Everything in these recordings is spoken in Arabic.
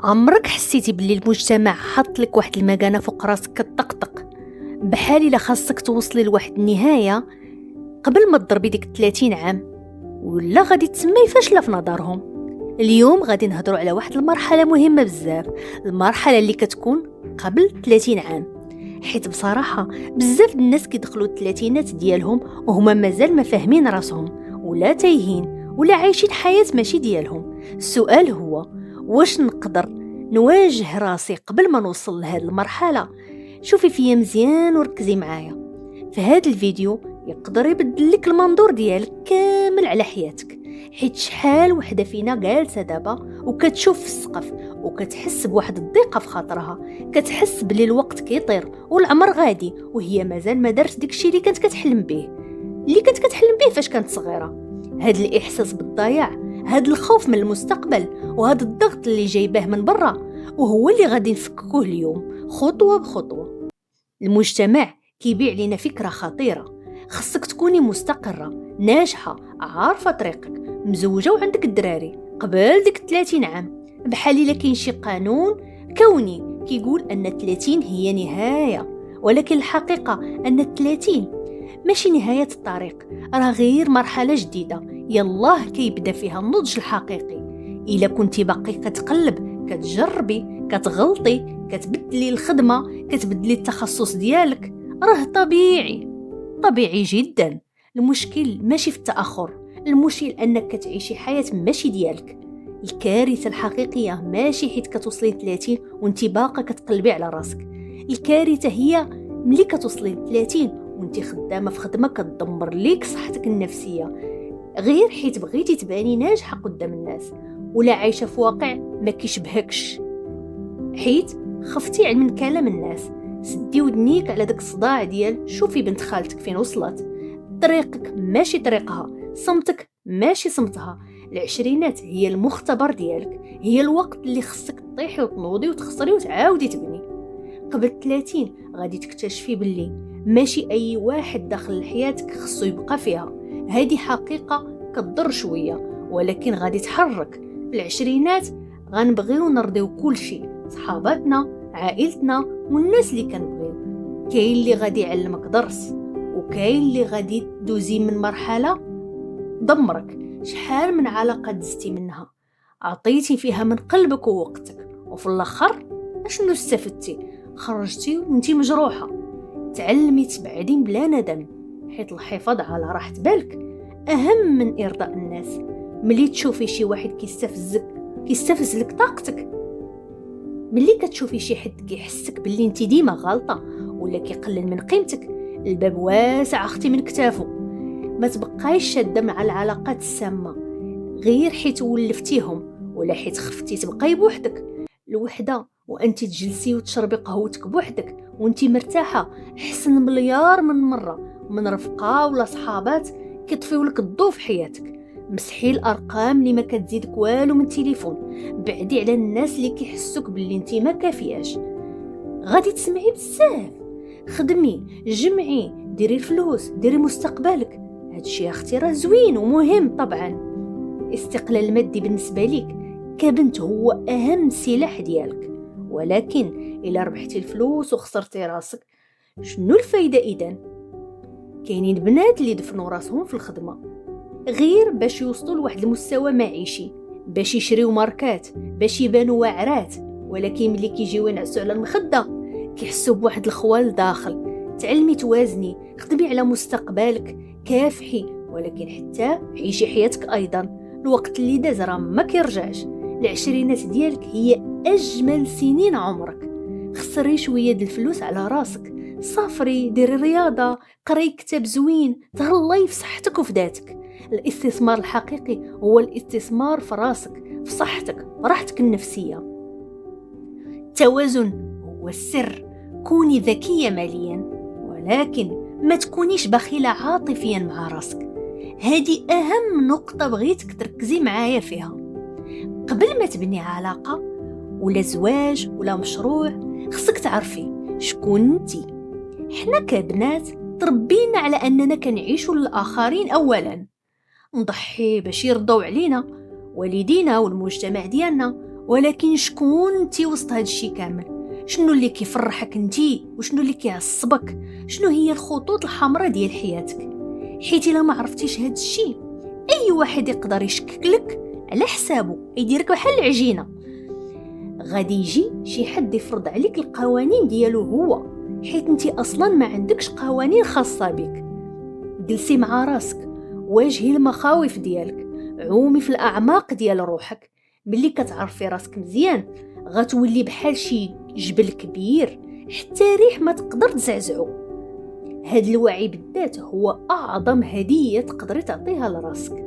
عمرك حسيتي باللي المجتمع حط لك واحد المكانه فوق راسك كطقطق، بحال الا خاصك توصلي لواحد النهايه قبل ما تضربي ديك 30 عام، ولا غادي تسمي فاشله في نظرهم. اليوم غادي نهضروا على واحد المرحله مهمه بزاف، المرحله اللي كتكون قبل 30 عام. حيت بصراحه بزاف الناس كيدخلوا الثلاثينات ديالهم وهما مازال ما فاهمين راسهم، ولا تايهين، ولا عايشين حياه ماشي ديالهم. السؤال هو، واش نقدر نواجه راسي قبل ما نوصل لهذه المرحله؟ شوفي فيا مزيان وركزي معايا. في هذا الفيديو يقدر يبدل لك المنظور ديالك كامل على حياتك، حيت شحال وحده فينا جالسه دابا وكتشوف في السقف وكتحس بواحد الضيقه في خاطرها، كتحس بلي الوقت كيطير والعمر غادي وهي مازال ما دارت داكشي اللي كانت كتحلم به، فاش كانت صغيره. هذا الاحساس بالضياع، هذا الخوف من المستقبل، وهذا الضغط اللي جايباه من برا، وهو اللي غادي نفككوه اليوم خطوه بخطوه. المجتمع كيبيع لنا فكره خطيره، خصك تكوني مستقره، ناجحه، عارفه طريقك، مزوجه وعندك الدراري قبل ديك 30 عام. بحال الا كاين شي قانون كوني كيقول ان 30 هي نهايه، ولكن الحقيقه ان 30 ماشي نهايه الطريق، راه غير مرحله جديده يلاه كيبدا فيها النضج الحقيقي. الا كنتي باقي كتقلب، كتجربي، كتغلطي، كتبدلي الخدمه، كتبدلي التخصص ديالك، راه طبيعي جدا. المشكل ماشي في التاخر، المشكل انك كتعيشي حياه ماشي ديالك. الكارثه الحقيقيه ماشي حيت كتوصلي 30 وانتي باقا كتقلبي على راسك، الكارثه هي ملي كتوصلي 30 وانتي خدامه في خدمه كتدمر ليك صحتك النفسيه، غير حيت بغيتي تباني ناجحه قدام الناس، ولا عايشه في واقع ما كيشبهكش، حيت خفتي من كلام الناس. سدي ودنيك على داك الصداع ديال شوفي بنت خالتك فين وصلت، طريقك ماشي طريقها، صمتك ماشي صمتها. العشرينات هي المختبر ديالك، هي الوقت اللي خصك تطيحي وتنوضي وتخسري وتعاودي تبني. قبل 30 غادي تكتشفي باللي ماشي اي واحد داخل لحياتك خصو يبقى فيها. هذه حقيقه كتضر شويه ولكن غادي تحرك. في العشرينات غنبغيو نرضيو كل شيء، صحاباتنا، عائلتنا، والناس اللي كنبغيو. كاين اللي غادي يعلمك درس، وكاين اللي غادي دوزي من مرحله دمرك. شحال من علاقه دزتي منها، عطيتي فيها من قلبك ووقتك، وفي الاخر اشنو استفدتي؟ خرجتي وانتي مجروحه. تعلمي تبعدين بلا ندم، حيت الحفاظ على راحه بالك اهم من ارضاء الناس. ملي تشوفي شي واحد كيستفز لك طاقتك، ملي كتشوفي شي حد كيحسك باللي انت ديما غلطه ولا كيقلل من قيمتك، الباب واسع اختي من كتافو. ما تبقايش شاده مع العلاقات السامه غير حيت ولفتيهم، ولا حيت خفتي تبقاي بوحدك. الوحده وانت تجلسي وتشربي قهوتك بوحدك وانت مرتاحه احسن مليار من مره من رفقه ولا صحابات كيطفيو لك الضو في حياتك. مسحي الارقام اللي ما كتزيدك والو من تليفون، بعدي على الناس اللي كيحسوك باللي انت ما كافياش. غادي تسمعي بزاف، خدمي، جمعي، ديري الفلوس، ديري مستقبلك. هادشي اختي راه زوين ومهم طبعا. الاستقلال المادي بالنسبه ليك كبنت هو اهم سلاح ديالك، ولكن الا ربحتي الفلوس وخسرتي راسك شنو الفايده اذا؟ كاينين بنات اللي دفنوا راسهم في الخدمه غير باش يوصلوا لواحد المستوى معيشي، باش يشريو ماركات، باش يبانوا واعرات، ولكن ملي كيجيو ينعسوا على المخده كيحسوا بواحد الخوال داخل. تعلمي توازني، خدمي على مستقبلك، كافحي، ولكن حتى عيشي حياتك ايضا. الوقت اللي داز راه ما كيرجعش. العشرينات ديالك هي اجمل سنين عمرك. خسري شويه د الفلوس على راسك، سافري، ديري رياضه، قري كتاب زوين، تهلاي في صحتك وفي ذاتك. الاستثمار الحقيقي هو الاستثمار في راسك، في صحتك، راحتك النفسيه. التوازن هو السر. كوني ذكيه ماليا ولكن ما تكونيش بخيله عاطفيا مع راسك. هذه اهم نقطه بغيتك تركزي معايا فيها. قبل ما تبني علاقه ولا زواج ولا مشروع خصك تعرفي شكون انتي. حنا كبنات تربينا على اننا كنعيشوا للاخرين اولا، نضحي باش يرضوا علينا، والدينا والمجتمع ديالنا، ولكن شكون انتي وسط هاد الشي كامل؟ شنو اللي كيفرحك انتي وشنو اللي كيعصبك؟ شنو هي الخطوط الحمراء ديال حياتك؟ حيت الا ما عرفتيش هاد الشي اي واحد يقدر يشكك لك على حسابه، يديرك بحال العجينه. غادي يجي شي حد يفرض عليك القوانين ديالو هو، حيت انتي اصلا ما عندكش قوانين خاصه بك. جلسي مع راسك، واجهي المخاوف ديالك، عومي في الاعماق ديال روحك. ملي كتعرفي راسك مزيان غتولي بحال شي جبل كبير حتى ريح ما تقدر تزعزعو. هاد الوعي بالذات هو اعظم هديه تقدري تعطيها لراسك.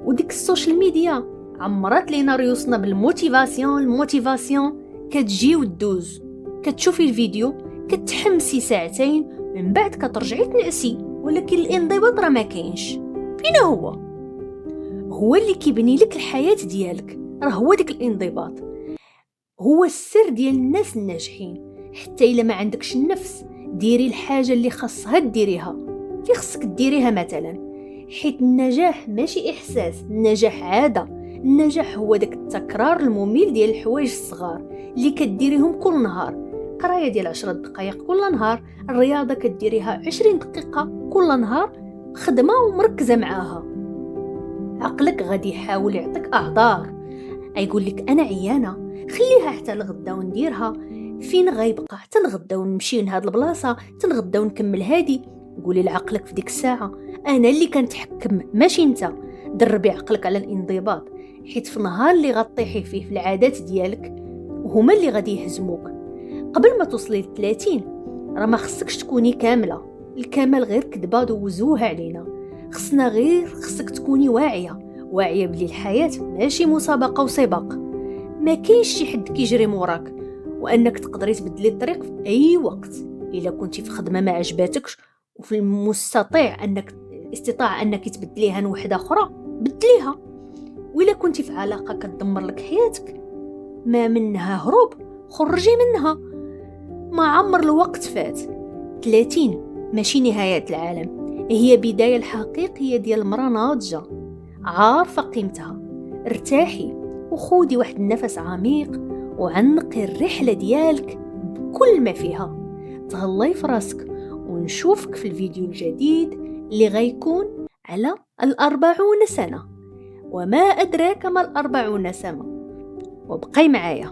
وديك السوشيال ميديا عمرات لينا ريوسنا الموتيفاسيون كتجي وتدوز، كتشوفي الفيديو كتحمسي ساعتين من بعد كترجعي تنعسي، ولكن الانضباط راه ما كاينش. فين هو اللي كيبني لك الحياة ديالك، راه هو ديك الانضباط، هو السر ديال الناس الناجحين. حتى الا ما عندكش النفس ديري الحاجة اللي خاصها ديريها اللي خصك ديريها مثلا، حيت النجاح ماشي احساس، النجاح عادة. النجاح هو داك التكرار الممل ديال الحوايج الصغار اللي كديريهم كل نهار. قرايه ديال 10 دقائق كل نهار، الرياضه كديريها 20 دقيقه كل نهار، خدمه ومركزه معاها. عقلك غادي يحاول يعطيك اعذار، يقول لك انا عيانه، خليها حتى الغدا ونديرها، فين غيبقى حتى الغدا ونمشي لهاد البلاصه، حتى الغدا ونكمل هادي. قولي لعقلك في ديك الساعه انا اللي كنتحكم ماشي انت. دربي عقلك على الانضباط، حيت في نهار اللي غطيحي فيه في العادات ديالك هما اللي غادي يهزموك. قبل ما توصلي ل30 راه ما خصكش تكوني كامله، الكمال غير كذبه دوزوها علينا. خصك تكوني واعيه بلي الحياه ماشي مسابقه وسباق، ما كاينش شي حد كيجري موراك، وانك تقدري تبدلي الطريق في اي وقت. الا كنتي في خدمه ما عجباتكش وفي المستطيع انك تبدليها لوحده اخرى، بدليها. وإلا كنتي في علاقه كتدمر لك حياتك ما منها هروب، خرجي منها. ما عمر الوقت فات. 30 ماشي نهاية العالم، هي بداية الحقيقية ديال المرأة ناضجة عارفة قيمتها. ارتاحي وخودي واحد النفس عميق وعنقي الرحلة ديالك بكل ما فيها. تهلاي في راسك، ونشوفك في الفيديو الجديد اللي غيكون على 40 سنة، وما أدراك ما 40 سنة. وبقي معايا.